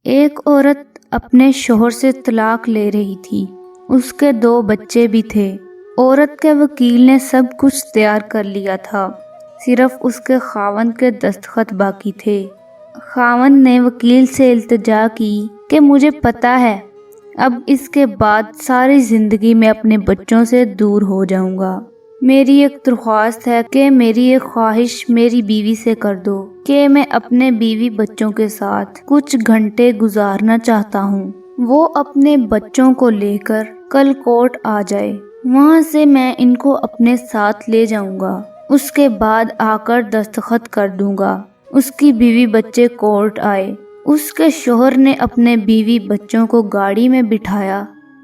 ایک عورت اپنے شوہر سے طلاق لے رہی تھی۔ اس کے 2 بچے بھی تھے۔ عورت کے وکیل نے سب کچھ تیار کر لیا تھا، صرف اس کے خاوند کے دستخط باقی تھے۔ خاوند نے وکیل سے التجا کی کہ مجھے پتہ ہے اب اس کے بعد ساری زندگی میں اپنے بچوں سے دور ہو جاؤں گا۔ میری ایک درخواست ہے کہ میری ایک خواہش میری بیوی سے کر دو کہ میں اپنے بیوی بچوں کے ساتھ کچھ گھنٹے گزارنا چاہتا ہوں۔ وہ اپنے بچوں کو لے کر کل کورٹ آ جائے، وہاں سے میں ان کو اپنے ساتھ لے جاؤں گا، اس کے بعد آ کر دستخط کر دوں گا۔ اس کی بیوی بچے کورٹ آئے۔ اس کے شوہر نے اپنے بیوی بچوں کو گاڑی میں بٹھایا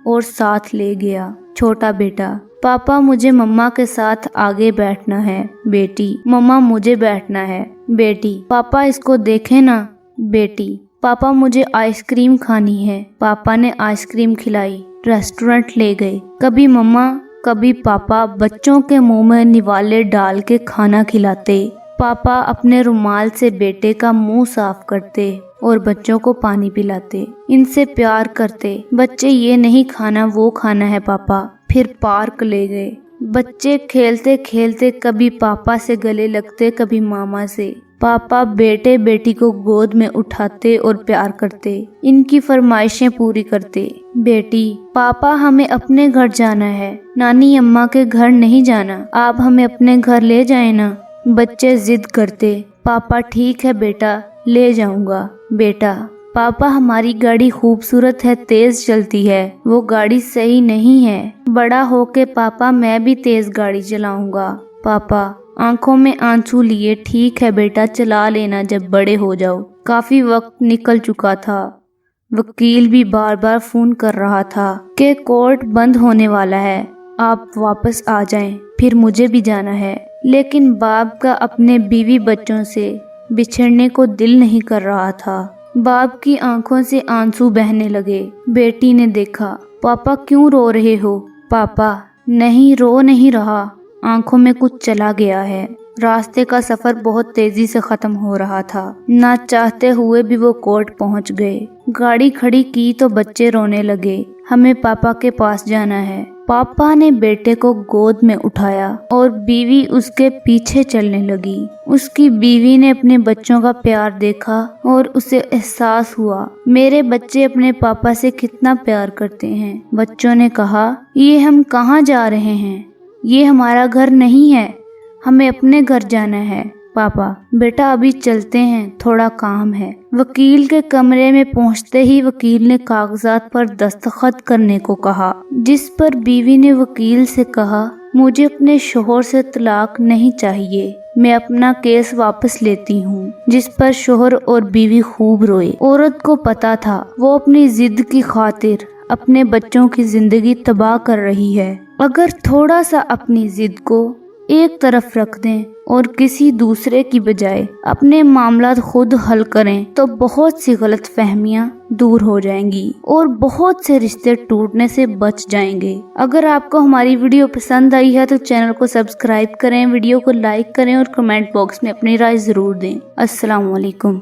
اور ساتھ لے گیا۔ چھوٹا بیٹا: پاپا مجھے مما کے ساتھ آگے بیٹھنا ہے۔ بیٹی: مما مجھے بیٹھنا ہے۔ بیٹی: پاپا اس کو دیکھیں نا۔ بیٹی: پاپا مجھے آئس کریم کھانی ہے۔ پاپا نے آئس کریم کھلائی، ریسٹورنٹ لے گئے۔ کبھی مما کبھی پاپا بچوں کے منہ میں نوالے ڈال کے کھانا کھلاتے۔ پاپا اپنے رومال سے بیٹے کا منہ صاف کرتے اور بچوں کو پانی پلاتے، ان سے پیار کرتے۔ بچے: یہ نہیں کھانا، وہ کھانا ہے پاپا۔ پھر پارک لے گئے۔ بچے کھیلتے کھیلتے کبھی پاپا سے گلے لگتے، کبھی ماما سے۔ پاپا بیٹے بیٹی کو گود میں اٹھاتے اور پیار کرتے، ان کی فرمائشیں پوری کرتے۔ بیٹی: پاپا ہمیں اپنے گھر جانا ہے، نانی اماں کے گھر نہیں جانا، آپ ہمیں اپنے گھر لے جائیں نا۔ بچے ضد کرتے: پاپا ٹھیک ہے بیٹا، لے جاؤں گا۔ بیٹا: پاپا ہماری گاڑی خوبصورت ہے، تیز چلتی ہے، وہ گاڑی صحیح نہیں ہے، بڑا ہو کے پاپا میں بھی تیز گاڑی چلاؤں گا۔ پاپا آنکھوں میں آنسو لیے: ٹھیک ہے بیٹا، چلا لینا جب بڑے ہو جاؤ۔ کافی وقت نکل چکا تھا۔ وکیل بھی بار بار فون کر رہا تھا کہ کورٹ بند ہونے والا ہے، آپ واپس آ جائیں، پھر مجھے بھی جانا ہے۔ لیکن باپ کا اپنے بیوی بچوں سے بچھڑنے کو دل نہیں کر رہا تھا۔ باپ کی آنکھوں سے آنسو بہنے لگے۔ بیٹی نے دیکھا: پاپا کیوں رو رہے ہو؟ پاپا: نہیں، رو نہیں رہا، آنکھوں میں کچھ چلا گیا ہے۔ راستے کا سفر بہت تیزی سے ختم ہو رہا تھا، نہ چاہتے ہوئے بھی وہ کورٹ پہنچ گئے۔ گاڑی کھڑی کی تو بچے رونے لگے: ہمیں پاپا کے پاس جانا ہے۔ پاپا نے بیٹے کو گود میں اٹھایا اور بیوی اس کے پیچھے چلنے لگی۔ اس کی بیوی نے اپنے بچوں کا پیار دیکھا اور اسے احساس ہوا، میرے بچے اپنے پاپا سے کتنا پیار کرتے ہیں۔ بچوں نے کہا: یہ ہم کہاں جا رہے ہیں؟ یہ ہمارا گھر نہیں ہے، ہمیں اپنے گھر جانا ہے۔ پاپا: بیٹا ابھی چلتے ہیں، تھوڑا کام ہے۔ وکیل کے کمرے میں پہنچتے ہی وکیل نے کاغذات پر دستخط کرنے کو کہا، جس پر بیوی نے وکیل سے کہا: مجھے اپنے شوہر سے طلاق نہیں چاہیے، میں اپنا کیس واپس لیتی ہوں۔ جس پر شوہر اور بیوی خوب روئے۔ عورت کو پتا تھا وہ اپنی ضد کی خاطر اپنے بچوں کی زندگی تباہ کر رہی ہے۔ اگر تھوڑا سا اپنی ضد کو ایک طرف رکھ دیں اور کسی دوسرے کی بجائے اپنے معاملات خود حل کریں تو بہت سی غلط فہمیاں دور ہو جائیں گی اور بہت سے رشتے ٹوٹنے سے بچ جائیں گے۔ اگر آپ کو ہماری ویڈیو پسند آئی ہے تو چینل کو سبسکرائب کریں، ویڈیو کو لائک کریں اور کمنٹ باکس میں اپنی رائے ضرور دیں۔ السلام علیکم۔